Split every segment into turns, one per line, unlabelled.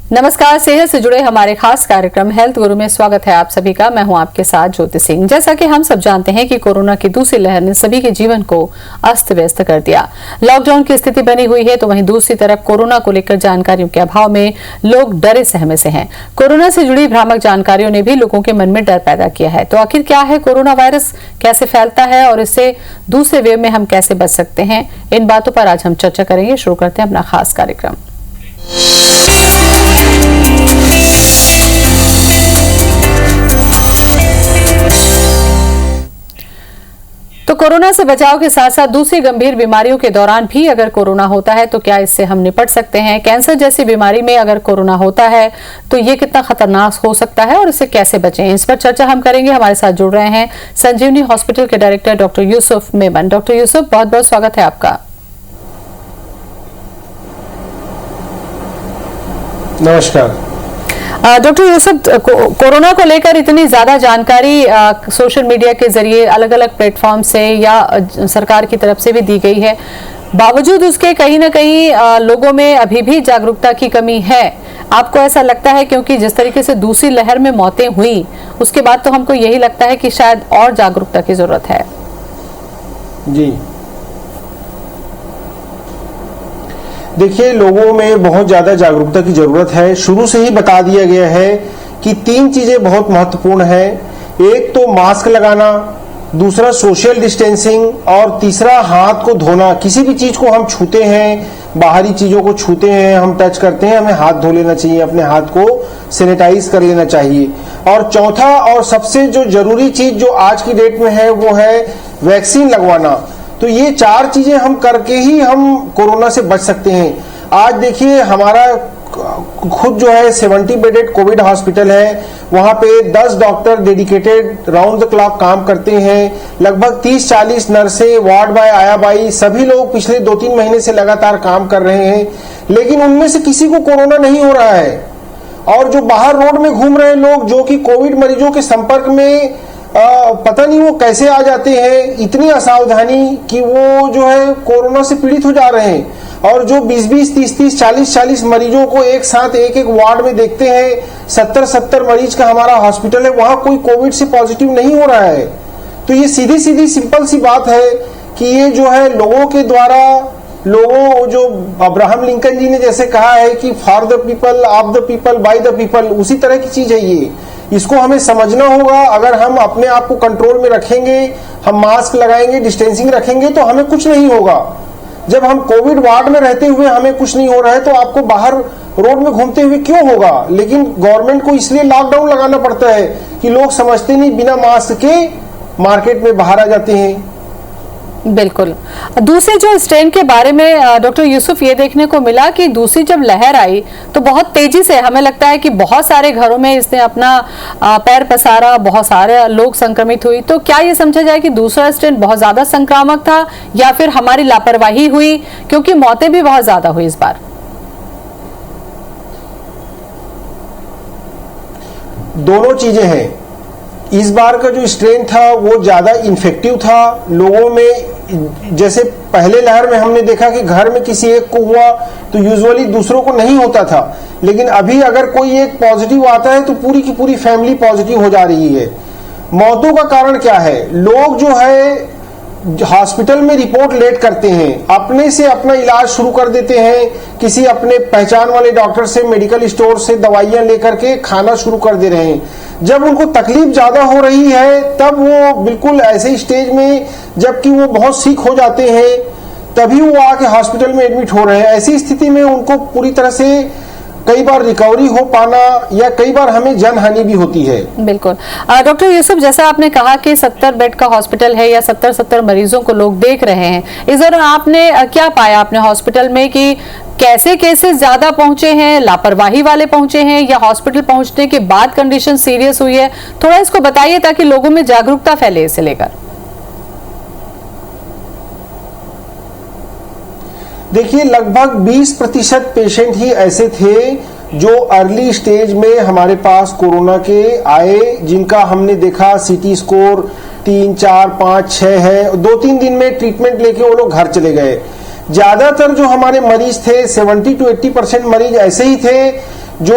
नमस्कार। सेहत से जुड़े हमारे खास कार्यक्रम हेल्थ गुरु में स्वागत है आप सभी का। मैं हूं आपके साथ ज्योति सिंह। जैसा कि हम सब जानते हैं कि कोरोना की दूसरी लहर ने सभी के जीवन को अस्त व्यस्त कर दिया। लॉकडाउन की स्थिति बनी हुई है, तो वहीं दूसरी तरफ कोरोना को लेकर जानकारियों के अभाव में लोग डरे सहमे से हैं। कोरोना से जुड़ी भ्रामक जानकारियों ने भी लोगों के मन में डर पैदा किया है। तो आखिर क्या है कोरोना वायरस, कैसे फैलता है और इससे दूसरे वेव में हम कैसे बच सकते हैं, इन बातों पर आज हम चर्चा करेंगे। शुरू करते हैं अपना खास कार्यक्रम। तो कोरोना से बचाव के साथ साथ दूसरी गंभीर बीमारियों के दौरान भी अगर कोरोना होता है तो क्या इससे हम निपट सकते हैं? कैंसर जैसी बीमारी में अगर कोरोना होता है तो ये कितना खतरनाक हो सकता है और इससे कैसे बचें, इस पर चर्चा हम करेंगे। हमारे साथ जुड़ रहे हैं संजीवनी हॉस्पिटल के director doctor Yusuf Memon. Doctor Yusuf, बहुत बहुत स्वागत है आपका।
नमस्कार
डॉक्टर यूसुफ, कोरोना को लेकर इतनी ज्यादा जानकारी सोशल मीडिया के जरिए अलग अलग प्लेटफॉर्म से या सरकार की तरफ से भी दी गई है, बावजूद उसके कहीं ना कहीं लोगों में अभी भी जागरूकता की कमी है। आपको ऐसा लगता है? क्योंकि जिस तरीके से दूसरी लहर में मौतें हुई उसके बाद तो हमको यही लगता है कि शायद और जागरूकता की जरूरत है।
जी, देखिए, लोगों में बहुत ज्यादा जागरूकता की जरूरत है। शुरू से ही बता दिया गया है कि 3 चीजें बहुत महत्वपूर्ण है। एक तो मास्क लगाना, दूसरा सोशल डिस्टेंसिंग और तीसरा हाथ को धोना। किसी भी चीज को हम छूते हैं, बाहरी चीजों को छूते हैं, हम टच करते हैं, हमें हाथ धो लेना चाहिए, अपने हाथ को सैनिटाइज कर लेना चाहिए। और चौथा और सबसे जो जरूरी चीज जो आज की डेट में है वो है वैक्सीन लगवाना। तो ये 4 चीजें हम करके ही हम कोरोना से बच सकते हैं। आज देखिए, हमारा खुद जो है 70 बेडेड कोविड हॉस्पिटल है, वहां पे 10 doctor dedicated round the clock काम करते हैं। लगभग 30-40 नर्सें, वार्ड बॉय, आया बाई, सभी लोग पिछले 2-3 महीने से लगातार काम कर रहे हैं, लेकिन उनमें से किसी को कोरोना नहीं हो रहा है। और जो बाहर रोड में घूम रहे लोग जो कि कोविड मरीजों के संपर्क में पता नहीं वो कैसे आ जाते हैं, इतनी असावधानी कि वो जो है कोरोना से पीड़ित हो जा रहे हैं। और जो 20-20, 30-30, 40-40 मरीजों को एक साथ एक वार्ड में देखते हैं, 70-70 मरीज का हमारा हॉस्पिटल है, वहां कोई कोविड से पॉजिटिव नहीं हो रहा है। तो ये सीधी सीधी सिंपल सी बात है कि ये जो है लोगों के द्वारा, लोगों, जो अब्राहम लिंकन जी ने जैसे कहा है कि for the people, of the people, by the people, उसी तरह की चीज है ये। इसको हमें समझना होगा। अगर हम अपने आप को कंट्रोल में रखेंगे, हम मास्क लगाएंगे, डिस्टेंसिंग रखेंगे, तो हमें कुछ नहीं होगा। जब हम कोविड वार्ड में रहते हुए हमें कुछ नहीं हो रहा है तो आपको बाहर रोड में घूमते हुए क्यों होगा? लेकिन गवर्नमेंट को इसलिए लॉकडाउन लगाना पड़ता है कि लोग समझते नहीं, बिना मास्क के मार्केट में बाहर आ जाते हैं।
बिल्कुल। दूसरे जो स्ट्रेन के बारे में डॉक्टर यूसुफ, ये देखने को मिला कि दूसरी जब लहर आई तो बहुत तेजी से, हमें लगता है कि बहुत सारे घरों में इसने अपना पैर पसारा, बहुत सारे लोग संक्रमित हुई। तो क्या ये समझा जाए कि दूसरा स्ट्रेन बहुत ज्यादा संक्रामक था या फिर हमारी लापरवाही हुई, क्योंकि मौतें भी बहुत ज्यादा हुई इस बार?
दोनों चीजें हैं। इस बार का जो स्ट्रेन था वो ज्यादा इन्फेक्टिव था लोगों में। जैसे पहले लहर में हमने देखा कि घर में किसी एक को हुआ तो यूजुअली दूसरों को नहीं होता था, लेकिन अभी अगर कोई एक पॉजिटिव आता है तो पूरी की पूरी फैमिली पॉजिटिव हो जा रही है। मौतों का कारण क्या है? लोग जो है हॉस्पिटल में रिपोर्ट लेट करते हैं, अपने से अपना इलाज शुरू कर देते हैं, किसी अपने पहचान वाले डॉक्टर से, मेडिकल स्टोर से दवाइयां लेकर के खाना शुरू कर दे रहे हैं। जब उनको तकलीफ ज्यादा हो रही है तब वो बिल्कुल ऐसे स्टेज में, जबकि वो बहुत सीक हो जाते हैं, तभी वो आके हॉस्पिटल में एडमिट हो रहे हैं। ऐसी स्थिति में उनको पूरी तरह से कई बार रिकवरी हो पाना या कई बार हमें जनहानि भी होती है।
बिल्कुल। डॉक्टर यूसुफ, जैसा आपने कहा कि 70 बेड का हॉस्पिटल है या 70 मरीजों को लोग देख रहे हैं, इस दौरान आपने क्या पाया अपने हॉस्पिटल में कि कैसे केसेस ज्यादा पहुंचे हैं, लापरवाही वाले पहुंचे हैं या हॉस्पिटल पहुंचने के बाद कंडीशन सीरियस हुई है? थोड़ा इसको बताइए ताकि लोगों में जागरूकता फैले इसे लेकर।
देखिए, लगभग 20% पेशेंट ही ऐसे थे जो अर्ली स्टेज में हमारे पास कोरोना के आए, जिनका हमने देखा सीटी स्कोर 3, 4, 5, 6 है। 2-3 दिन में ट्रीटमेंट लेके वो लोग घर चले गए। ज्यादातर जो हमारे मरीज थे 70 to 80% मरीज ऐसे ही थे जो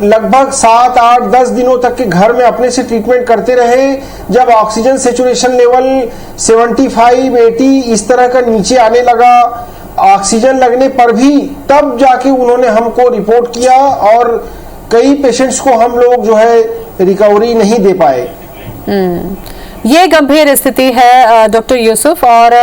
लगभग 7, 8, 10 दिनों तक के घर में अपने से ट्रीटमेंट करते रहे, जब ऑक्सीजन सेचुरेशन लेवल 75, 80 इस तरह का नीचे आने लगा, ऑक्सीजन लगने पर भी तब जाके उन्होंने हमको रिपोर्ट किया और कई पेशेंट्स को हम लोग जो है रिकवरी नहीं दे पाए।
ये गंभीर स्थिति है डॉक्टर यूसुफ, और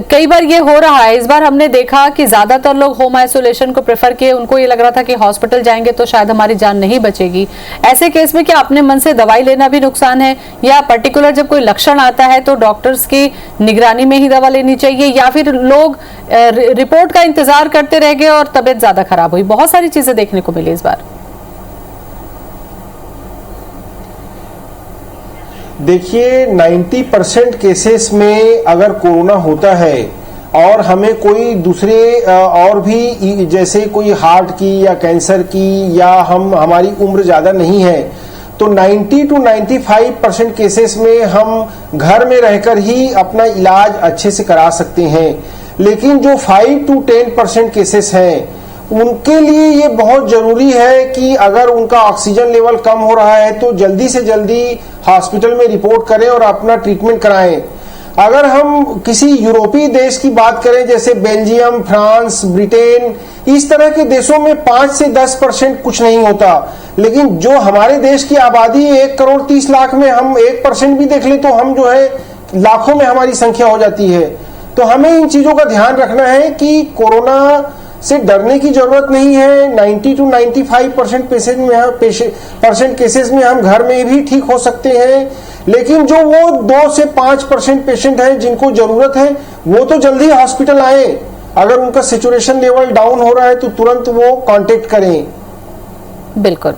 कई बार ये हो रहा है। इस बार हमने देखा कि ज्यादातर लोग होम आइसोलेशन को प्रेफर किए, उनको ये लग रहा था कि हॉस्पिटल जाएंगे तो शायद हमारी जान नहीं बचेगी। ऐसे केस में क्या अपने मन से दवाई लेना भी नुकसान है, या पर्टिकुलर जब कोई लक्षण आता है तो डॉक्टर्स की निगरानी में ही दवा लेनी चाहिए, या फिर लोग रिपोर्ट का इंतजार करते रह गए और तबीयत ज्यादा खराब हुई? बहुत सारी चीजें देखने को मिली इस बार।
देखिए 90% केसेस में अगर कोरोना होता है और हमें कोई दूसरे और भी जैसे कोई हार्ट की या कैंसर की, या हमारी उम्र ज़्यादा नहीं है, तो 90 to 95% केसेस में हम घर में रहकर ही अपना इलाज अच्छे से करा सकते हैं। लेकिन जो 5 to 10% केसेस हैं उनके लिए ये बहुत जरूरी है कि अगर उनका ऑक्सीजन लेवल कम हो रहा है तो जल्दी से जल्दी हॉस्पिटल में रिपोर्ट करें और अपना ट्रीटमेंट कराएं। अगर हम किसी यूरोपीय देश की बात करें जैसे बेल्जियम, फ्रांस, ब्रिटेन, इस तरह के देशों में 5 से 10% कुछ नहीं होता, लेकिन जो हमारे देश की आबादी 1 करोड़ 30 लाख में हम 1% भी देख लें तो हम जो है लाखों में हमारी संख्या हो जाती है। तो हमें इन चीजों का ध्यान रखना है कि कोरोना से डरने की जरूरत नहीं है। 90 to 95% केसेस में हम घर में भी ठीक हो सकते हैं, लेकिन जो वो 2 से 5% पेशेंट हैं जिनको जरूरत है वो तो जल्दी हॉस्पिटल आए। अगर उनका सेचुरेशन लेवल डाउन हो रहा है तो तुरंत वो कांटेक्ट करें।
बिल्कुल।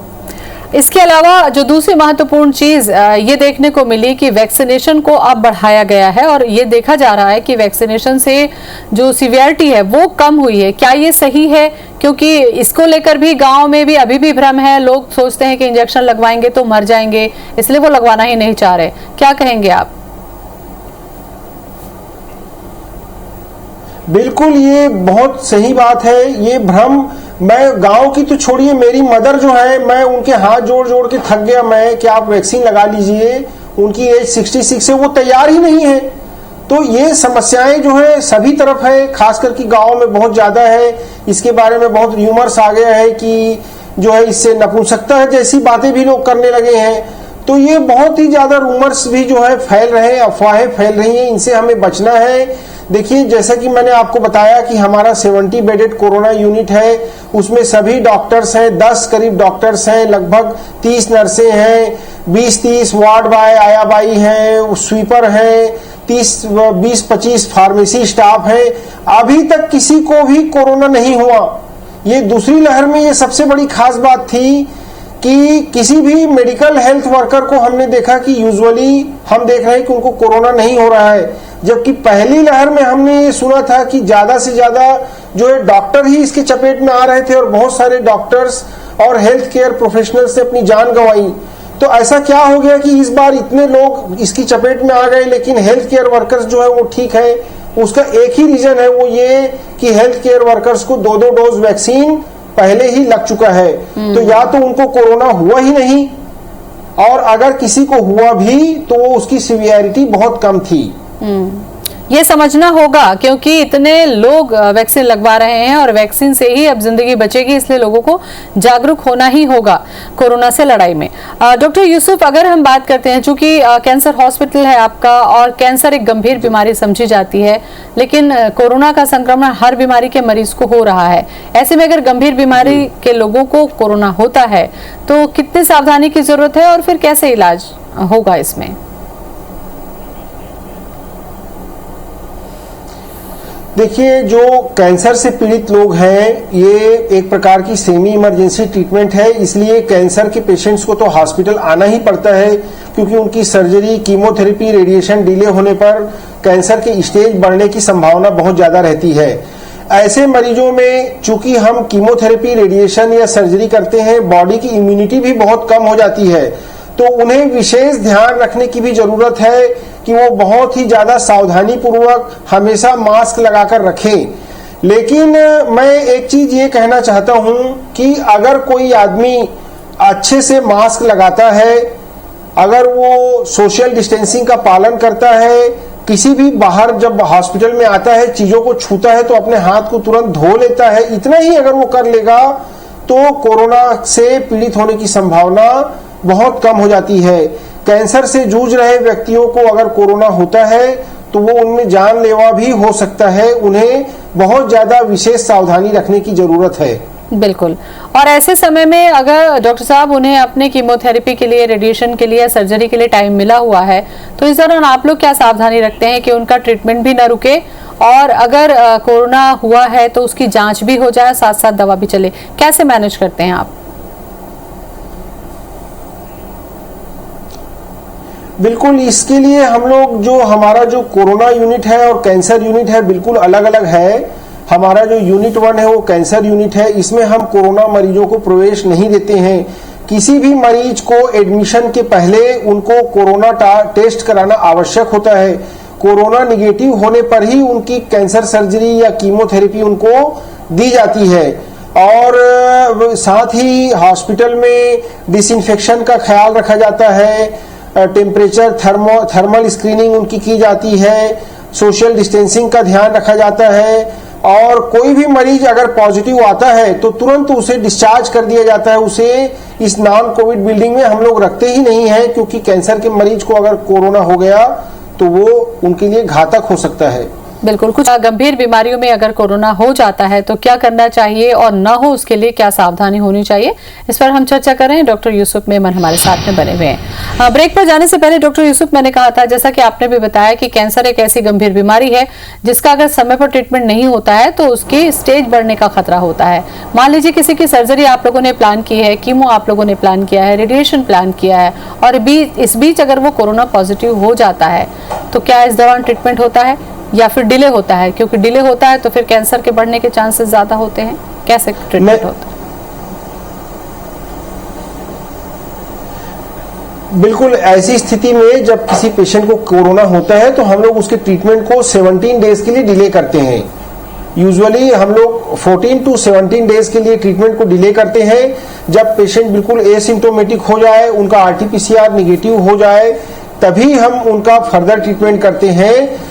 इसके अलावा जो दूसरी महत्वपूर्ण चीज ये देखने को मिली कि वैक्सीनेशन को अब बढ़ाया गया है, और ये देखा जा रहा है कि वैक्सीनेशन से जो सीवियरिटी है वो कम हुई है। क्या ये सही है? क्योंकि इसको लेकर भी गांव में भी अभी भी भ्रम है, लोग सोचते हैं कि इंजेक्शन लगवाएंगे तो मर जाएंगे, इसलिए वो लगवाना ही नहीं चाह रहे। क्या कहेंगे आप?
बिल्कुल, ये बहुत सही बात है। ये भ्रम, मैं गांव की तो छोड़िए, मेरी मदर जो है, मैं उनके हाथ जोड़ जोड़ के थक गया मैं कि आप वैक्सीन लगा लीजिए। उनकी एज 66 है, वो तैयार ही नहीं है। तो ये समस्याएं जो है सभी तरफ है, खासकर कि गांव में बहुत ज्यादा है। इसके बारे में बहुत र्यूमर्स आ गया है कि जो है इससे नपुंसकता है जैसी बातें भी लोग करने लगे हैं। तो ये बहुत ही ज्यादा रूमर्स भी जो है फैल रहे हैं, अफवाहें फैल रही हैं, इनसे हमें बचना है। देखिए, जैसा कि मैंने आपको बताया कि हमारा 70 बेडेड कोरोना यूनिट है, उसमें सभी डॉक्टर्स हैं, 10 करीब डॉक्टर्स हैं, लगभग 30 नर्सें हैं, 20-30 वार्ड बाय आया बाई हैं, स्वीपर हैं, 20-25 फार्मेसी स्टाफ हैं। अभी तक किसी को भी कोरोना नहीं हुआ। ये दूसरी लहर में ये सबसे बड़ी खास बात थी कि किसी भी मेडिकल हेल्थ वर्कर को हमने देखा कि यूजुअली हम देख रहे हैं कि उनको कोरोना नहीं हो रहा है, जबकि पहली लहर में हमने ये सुना था कि ज्यादा से ज्यादा जो है डॉक्टर ही इसके चपेट में आ रहे थे और बहुत सारे डॉक्टर्स और हेल्थ केयर प्रोफेशनल्स ने अपनी जान गंवाई। तो ऐसा क्या हो गया कि इस बार इतने लोग इसकी चपेट में आ गए, लेकिन हेल्थ केयर वर्कर्स जो है वो ठीक है? उसका एक ही रीजन है, वो ये कि हेल्थ केयर वर्कर्स को 2-2 डोज वैक्सीन पहले ही लग चुका है। तो या तो उनको कोरोना हुआ ही नहीं, और अगर किसी को हुआ भी तो उसकी सीवियरिटी बहुत कम थी।
ये समझना होगा, क्योंकि इतने लोग वैक्सीन लगवा रहे हैं और वैक्सीन से ही अब जिंदगी बचेगी, इसलिए लोगों को जागरूक होना ही होगा कोरोना से लड़ाई में। डॉक्टर यूसुफ, अगर हम बात करते हैं, चूंकि कैंसर हॉस्पिटल है आपका और कैंसर एक गंभीर बीमारी समझी जाती है, लेकिन कोरोना का संक्रमण हर बीमारी के मरीज को हो रहा है। ऐसे में अगर गंभीर बीमारी के लोगों को कोरोना होता है तो कितनी सावधानी की जरूरत है और फिर कैसे इलाज होगा इसमें?
देखिए, जो कैंसर से पीड़ित लोग हैं, ये एक प्रकार की सेमी इमरजेंसी ट्रीटमेंट है, इसलिए कैंसर के पेशेंट्स को तो हॉस्पिटल आना ही पड़ता है, क्योंकि उनकी सर्जरी, कीमोथेरेपी, रेडिएशन डिले होने पर कैंसर के स्टेज बढ़ने की संभावना बहुत ज्यादा रहती है। ऐसे मरीजों में चूंकि हम कीमोथेरेपी, रेडिएशन या सर्जरी करते हैं, बॉडी की इम्यूनिटी भी बहुत कम हो जाती है, तो उन्हें विशेष ध्यान रखने की भी जरूरत है कि वो बहुत ही ज्यादा सावधानी पूर्वक हमेशा मास्क लगाकर रखें। लेकिन मैं एक चीज ये कहना चाहता हूं कि अगर कोई आदमी अच्छे से मास्क लगाता है, अगर वो सोशल डिस्टेंसिंग का पालन करता है, किसी भी बाहर जब हॉस्पिटल में आता है चीजों को छूता है तो अपने हाथ को तुरंत धो लेता है, इतना ही अगर वो कर लेगा तो कोरोना से पीड़ित होने की संभावना बहुत कम हो जाती है। कैंसर से जूझ रहे व्यक्तियों को अगर कोरोना होता है तो वो उनमें जानलेवा भी हो सकता है। उन्हें बहुत ज्यादा विशेष सावधानी रखने की जरूरत है।
बिल्कुल। और ऐसे समय में अगर डॉक्टर साहब उन्हें अपने कीमोथेरेपी के लिए, रेडिएशन के लिए, सर्जरी के लिए टाइम मिला हुआ है, तो इस दौरान आप लोग क्या सावधानी रखते हैं कि उनका ट्रीटमेंट भी ना रुके और अगर कोरोना हुआ है तो उसकी जांच भी हो जाए, साथ साथ दवा भी चले, कैसे मैनेज करते हैं आप?
बिल्कुल, इसके लिए हम लोग जो हमारा जो कोरोना यूनिट है और कैंसर यूनिट है बिल्कुल अलग अलग है। हमारा जो यूनिट 1 है वो कैंसर यूनिट है, इसमें हम कोरोना मरीजों को प्रवेश नहीं देते हैं। किसी भी मरीज को एडमिशन के पहले उनको कोरोना टेस्ट कराना आवश्यक होता है। कोरोना निगेटिव होने पर ही उनकी कैंसर सर्जरी या कीमोथेरेपी उनको दी जाती है। और साथ ही हॉस्पिटल में डिसइंफेक्शन का ख्याल रखा जाता है, टेम्परेचर थर्मल स्क्रीनिंग उनकी की जाती है, सोशल डिस्टेंसिंग का ध्यान रखा जाता है। और कोई भी मरीज अगर पॉजिटिव आता है तो तुरंत उसे डिस्चार्ज कर दिया जाता है। उसे इस नॉन कोविड बिल्डिंग में हम लोग रखते ही नहीं है, क्योंकि कैंसर के मरीज को अगर कोरोना हो गया तो वो उनके लिए घातक हो सकता है।
बिल्कुल। कुछ गंभीर बीमारियों में अगर कोरोना हो जाता है तो क्या करना चाहिए और ना हो उसके लिए क्या सावधानी होनी चाहिए, इस पर हम चर्चा कर रहे हैं। डॉक्टर यूसुफ मेमन हमारे साथ में बने हुए हैं। ब्रेक पर जाने से पहले डॉक्टर यूसुफ, मैंने कहा था, जैसा कि आपने भी बताया कि कैंसर एक ऐसी गंभीर बीमारी है जिसका अगर समय पर ट्रीटमेंट नहीं होता है तो उसकी स्टेज बढ़ने का खतरा होता है। मान लीजिए किसी की सर्जरी आप लोगों ने प्लान की है, कीमो आप लोगों ने प्लान किया है, रेडिएशन प्लान किया है, और इस बीच अगर वो कोरोना पॉजिटिव हो जाता है तो क्या इस दौरान ट्रीटमेंट होता है या फिर डिले होता है? क्योंकि डिले होता है तो फिर कैंसर के बढ़ने के चांसेस ज्यादा होते हैं। कैसे ट्रीटमेंट होता है?
बिल्कुल, ऐसी स्थिति में जब किसी पेशेंट को कोरोना होता है तो हम लोग उसके ट्रीटमेंट को 17 डेज के लिए डिले करते हैं। यूजुअली हम लोग 14 to 17 डेज के लिए ट्रीटमेंट को डिले करते हैं। जब पेशेंट बिल्कुल एसिम्प्टोमेटिक हो जाए, उनका RT-PCR निगेटिव हो जाए, तभी हम उनका फर्दर ट्रीटमेंट करते हैं।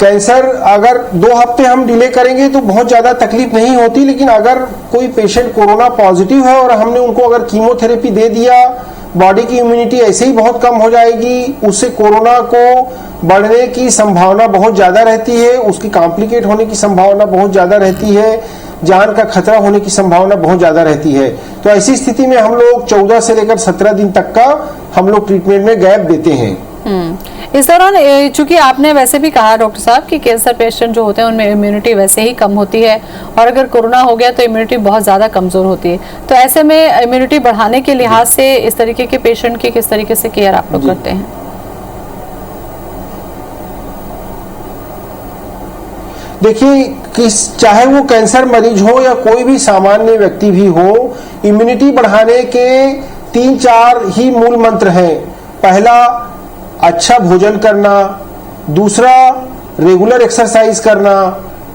कैंसर अगर 2 हफ्ते हम डिले करेंगे तो बहुत ज्यादा तकलीफ नहीं होती, लेकिन अगर कोई पेशेंट कोरोना पॉजिटिव है और हमने उनको अगर कीमोथेरेपी दे दिया, बॉडी की इम्यूनिटी ऐसे ही बहुत कम हो जाएगी, उससे कोरोना को बढ़ने की संभावना बहुत ज्यादा रहती है, उसकी कॉम्प्लिकेट होने की संभावना बहुत ज्यादा रहती है, जान का खतरा होने की संभावना बहुत ज्यादा रहती है। तो ऐसी स्थिति में हम लोग 14 से लेकर 17 दिन तक का हम लोग ट्रीटमेंट में गैप देते हैं।
इस दौरान चूंकि आपने वैसे भी कहा डॉक्टर साहब कि कैंसर पेशेंट जो होते हैं उनमें इम्यूनिटी वैसे ही कम होती है और अगर कोरोना हो गया तो इम्यूनिटी बहुत ज़्यादा कमज़ोर होती है, तो ऐसे में इम्यूनिटी बढ़ाने के लिहाज से इस तरीके के पेशेंट की किस तरीके से केयर आप लोग करते हैं?
देखिए, चाहे वो कैंसर मरीज हो या कोई भी सामान्य व्यक्ति भी हो, इम्यूनिटी बढ़ाने के 3-4 ही मूल मंत्र हैं। पहला, अच्छा भोजन करना, दूसरा रेगुलर एक्सरसाइज करना,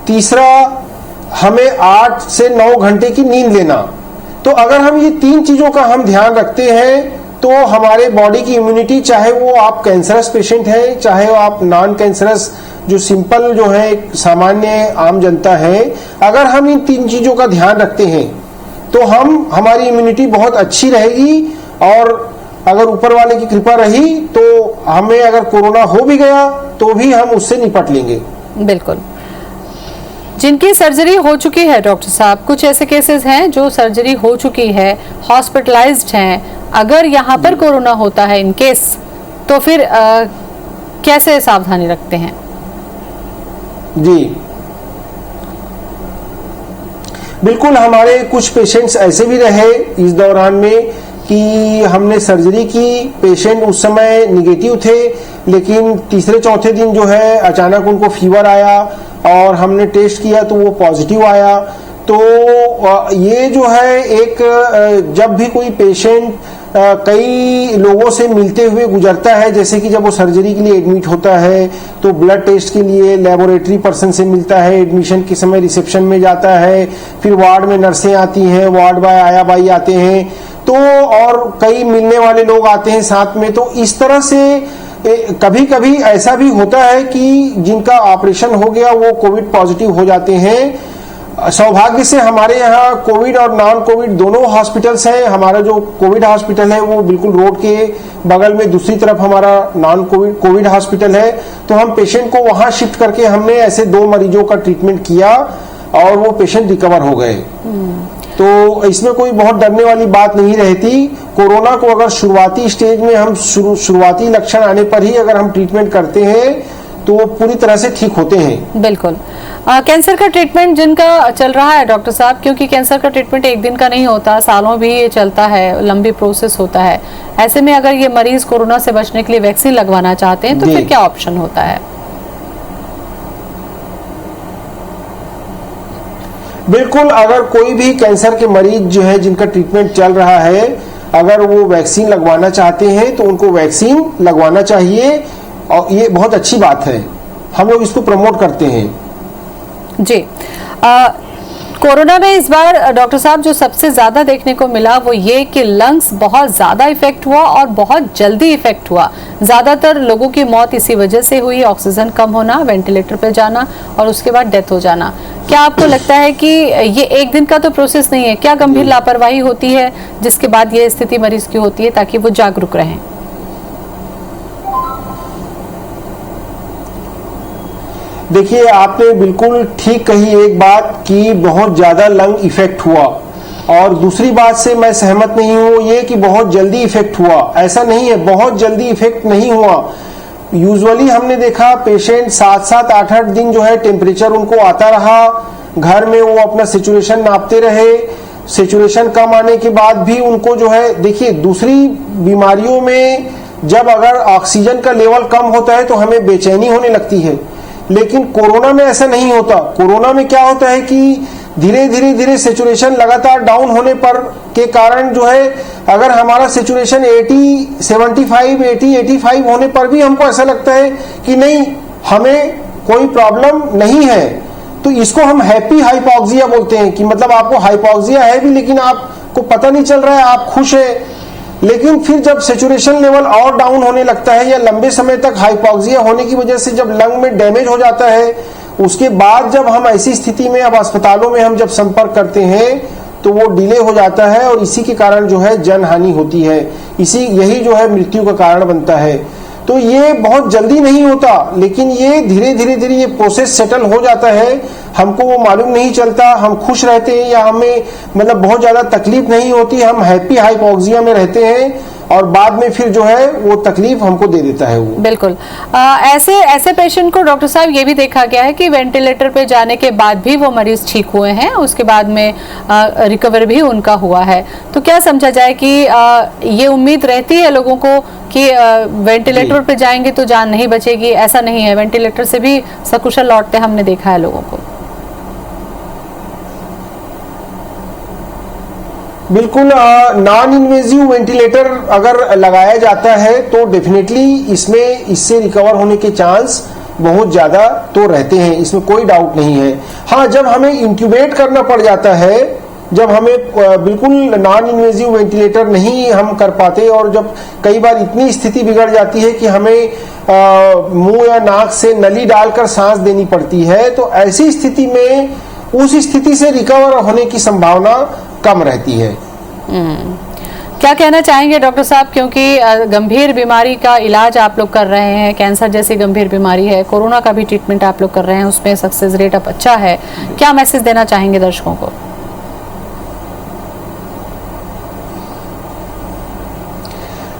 तीसरा हमें 8 से 9 घंटे की नींद लेना। तो अगर हम ये 3 चीजों का हम ध्यान रखते हैं तो हमारे बॉडी की इम्यूनिटी, चाहे वो आप कैंसरस पेशेंट हैं, चाहे वो आप नॉन कैंसरस जो सिंपल जो है सामान्य आम जनता है, अगर हम इन 3 चीजों का ध्यान रखते हैं तो हमारी इम्यूनिटी बहुत अच्छी रहेगी। और अगर ऊपर वाले की कृपा रही तो हमें अगर कोरोना हो भी गया तो भी हम उससे निपट लेंगे।
बिल्कुल। जिनकी सर्जरी हो चुकी है डॉक्टर साहब, कुछ ऐसे केसेस हैं जो सर्जरी हो चुकी है, हॉस्पिटलाइज्ड हैं, अगर यहाँ पर कोरोना होता है इन केस, तो फिर कैसे सावधानी रखते हैं?
जी बिल्कुल, हमारे कुछ पेशेंट्स ऐसे भी रहे इस दौरान में कि हमने सर्जरी की, पेशेंट उस समय निगेटिव थे, लेकिन तीसरे चौथे दिन जो है अचानक उनको फीवर आया और हमने टेस्ट किया तो वो पॉजिटिव आया। तो ये जो है एक, जब भी कोई पेशेंट कई लोगों से मिलते हुए गुजरता है, जैसे कि जब वो सर्जरी के लिए एडमिट होता है तो ब्लड टेस्ट के लिए लेबोरेटरी पर्सन से मिलता है, एडमिशन के समय रिसेप्शन में जाता है, फिर वार्ड में नर्सें आती हैं, वार्ड बॉय आया बाई आते हैं, तो और कई मिलने वाले लोग आते हैं साथ में। तो इस तरह से कभी कभी ऐसा भी होता है कि जिनका ऑपरेशन हो गया वो कोविड पॉजिटिव हो जाते हैं। सौभाग्य से हमारे यहाँ कोविड और नॉन कोविड दोनों हॉस्पिटल्स हैं। हमारा जो कोविड हॉस्पिटल है वो बिल्कुल रोड के बगल में दूसरी तरफ हमारा नॉन कोविड हॉस्पिटल है, तो हम पेशेंट को वहां शिफ्ट करके हमने ऐसे 2 मरीजों का ट्रीटमेंट किया और वो पेशेंट रिकवर हो गए। तो इसमें कोई बहुत डरने वाली बात नहीं रहती। कोरोना को अगर शुरुआती स्टेज में हम शुरुआती लक्षण आने पर ही अगर हम ट्रीटमेंट करते हैं तो वो पूरी तरह से ठीक होते हैं।
बिल्कुल। कैंसर का ट्रीटमेंट जिनका चल रहा है डॉक्टर साहब, क्योंकि कैंसर का ट्रीटमेंट एक दिन का नहीं होता, सालों भी ये चलता है, लंबी प्रोसेस होता है। ऐसे में अगर ये मरीज कोरोना से बचने के लिए वैक्सीन लगवाना चाहते हैं तो फिर क्या ऑप्शन होता है?
बिल्कुल, अगर कोई भी कैंसर के मरीज जो है जिनका ट्रीटमेंट चल रहा है, अगर वो वैक्सीन लगवाना चाहते हैं तो उनको वैक्सीन लगवाना चाहिए और ये बहुत अच्छी बात है, हम लोग इसको प्रमोट करते हैं।
जी। कोरोना में इस बार डॉक्टर साहब जो सबसे ज्यादा देखने को मिला वो ये कि लंग्स बहुत ज्यादा इफेक्ट हुआ और बहुत जल्दी इफेक्ट हुआ। ज्यादातर लोगों की मौत इसी वजह से हुई, ऑक्सीजन कम होना, वेंटिलेटर पे जाना और उसके बाद डेथ हो जाना। क्या आपको लगता है कि ये एक दिन का तो प्रोसेस नहीं है? क्या गंभीर लापरवाही होती है जिसके बाद ये स्थिति मरीज की होती है, ताकि वो जागरूक रहें?
देखिए, आपने बिल्कुल ठीक कही एक बात कि बहुत ज्यादा लंग इफेक्ट हुआ, और दूसरी बात से मैं सहमत नहीं हूं ये कि बहुत जल्दी इफेक्ट हुआ। ऐसा नहीं है, बहुत जल्दी इफेक्ट नहीं हुआ। यूजुअली हमने देखा पेशेंट 7-7, 8-8 दिन जो है टेम्परेचर उनको आता रहा, घर में वो अपना सिचुएशन नापते रहे, सिचुएशन कम आने के बाद भी उनको जो है, देखिए दूसरी बीमारियों में जब अगर ऑक्सीजन का लेवल कम होता है तो हमें बेचैनी होने लगती है, लेकिन कोरोना में ऐसा नहीं होता। कोरोना में क्या होता है कि धीरे धीरे सेचुरेशन लगातार डाउन होने पर के कारण जो है, अगर हमारा सेचुरेशन 80, 75, 80, 85 होने पर भी हमको ऐसा लगता है कि नहीं, हमें कोई प्रॉब्लम नहीं है, तो इसको हम हैप्पी हाइपोक्सिया बोलते हैं कि मतलब आपको हाइपोक्सिया है भी लेकिन आपको पता नहीं चल रहा है, आप खुश है। लेकिन फिर जब सेचुरेशन लेवल और डाउन होने लगता है या लंबे समय तक हाइपोक्सिया होने की वजह से जब लंग में डैमेज हो जाता है, उसके बाद जब हम ऐसी स्थिति में अब अस्पतालों में हम जब संपर्क करते हैं तो वो डिले हो जाता है और इसी के कारण जो है जन हानि होती है, यही जो है मृत्यु का कारण बनता है। तो ये बहुत जल्दी नहीं होता, लेकिन ये धीरे धीरे ये प्रोसेस सेटल हो जाता है, हमको वो मालूम नहीं चलता, हम खुश रहते हैं या हमें मतलब बहुत ज्यादा तकलीफ नहीं होती, हम हैप्पी हाइपोक्सिया में रहते हैं और बाद में फिर जो है वो तकलीफ हमको दे देता है वो।
बिल्कुल। ऐसे पेशेंट को डॉक्टर साहब ये भी देखा गया है कि वेंटिलेटर पे जाने के बाद भी वो मरीज ठीक हुए हैं, उसके बाद में रिकवर भी उनका हुआ है। तो क्या समझा जाए कि ये उम्मीद रहती है लोगों को कि वेंटिलेटर पे जाएंगे तो जान नहीं बचेगी? ऐसा नहीं है, वेंटिलेटर से भी सकुशल लौटते हमने देखा है लोगों को।
बिल्कुल, नॉन इन्वेजिव वेंटिलेटर अगर लगाया जाता है तो डेफिनेटली इससे रिकवर होने के चांस बहुत ज्यादा तो रहते हैं, इसमें कोई डाउट नहीं है। हाँ, जब हमें इंक्यूबेट करना पड़ जाता है, जब हमें बिल्कुल नॉन इन्वेजिव वेंटिलेटर नहीं हम कर पाते और जब कई बार इतनी स्थिति बिगड़ जाती है कि हमें मुंह या नाक से नली डालकर सांस देनी पड़ती है, तो ऐसी स्थिति में उस स्थिति से रिकवर होने की संभावना कम रहती है।
क्या कहना चाहेंगे डॉक्टर साहब, क्योंकि गंभीर बीमारी का इलाज आप लोग कर रहे हैं, कैंसर जैसी गंभीर बीमारी है, कोरोना का भी ट्रीटमेंट आप लोग कर रहे हैं, उसमें सक्सेस रेट अब अच्छा है, क्या मैसेज देना चाहेंगे दर्शकों को?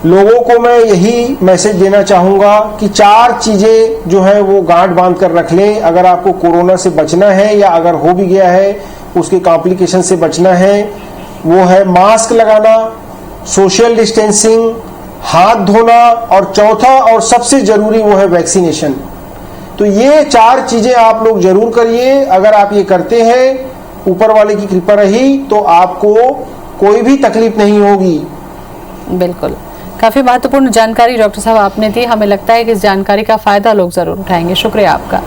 लोगों को मैं यही मैसेज देना चाहूंगा कि 4 चीजें जो है वो गांठ बांध कर रख लें अगर आपको कोरोना से बचना है या अगर हो भी गया है उसके कॉम्प्लिकेशन से बचना है। वो है मास्क लगाना, सोशल डिस्टेंसिंग, हाथ धोना और चौथा और सबसे जरूरी वो है वैक्सीनेशन। तो ये 4 चीजें आप लोग जरूर करिए। अगर आप ये करते हैं, ऊपर वाले की कृपा रही, तो आपको कोई भी तकलीफ नहीं होगी।
बिल्कुल, काफी महत्वपूर्ण जानकारी डॉक्टर साहब आपने दी। हमें लगता है कि इस जानकारी का फायदा लोग जरूर उठाएंगे। शुक्रिया आपका।